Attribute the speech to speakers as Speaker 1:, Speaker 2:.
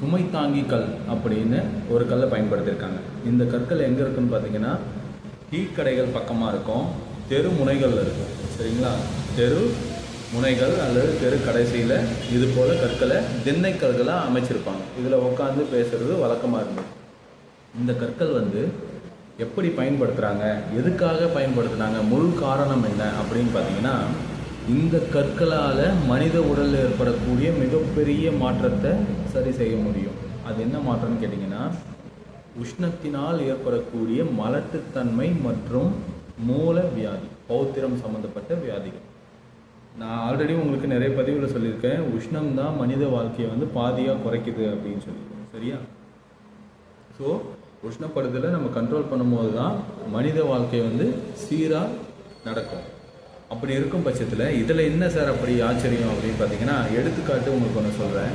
Speaker 1: சுமை தாங்கி கல் அப்படின்னு ஒரு கல்லை பயன்படுத்தியிருக்காங்க. இந்த கற்கள் எங்கே இருக்குன்னு பார்த்தீங்கன்னா டீ கடைகள் பக்கமாக இருக்கும், தெரு முனைகளில் இருக்கும். சரிங்களா, தெரு முனைகள் அல்லது தெரு கடைசியில் இது போல் கற்களை திண்ணை கற்களாக அமைச்சிருப்பாங்க. இதில் உட்காந்து பேசுகிறது வழக்கமாக இருந்தது. இந்த கற்கள் எப்படி பயன்படுத்துகிறாங்க, எதுக்காக பயன்படுத்துனாங்க, முழு காரணம் என்ன அப்படின்னு பார்த்தீங்கன்னா, இந்த கற்களால் மனித உடலில் ஏற்படக்கூடிய மிகப்பெரிய மாற்றத்தை சரி செய்ய முடியும். அது என்ன மாற்றம்னு கேட்டிங்கன்னா, உஷ்ணத்தினால் ஏற்படக்கூடிய மலட்டுத்தன்மை மற்றும் மூல வியாதி, பௌத்திரம் சம்மந்தப்பட்ட வியாதிகள். நான் ஆல்ரெடி உங்களுக்கு நிறைய பதிவில் சொல்லியிருக்கேன், உஷ்ணம் தான் மனித வாழ்க்கையை பாதியாக குறைக்குது அப்படின்னு சொல்லியிருக்கேன். சரியா? ஸோ உஷ்ணப்படுதலை நம்ம கண்ட்ரோல் பண்ணும்போது தான் மனித வாழ்க்கை சீராக நடக்கும். அப்படி இருக்கும் பட்சத்தில் இதில் என்ன சார் அப்படி ஆச்சரியம் அப்படின்னு பார்த்தீங்கன்னா, எடுத்துக்காட்டு உங்களுக்கு ஒன்று சொல்கிறேன்.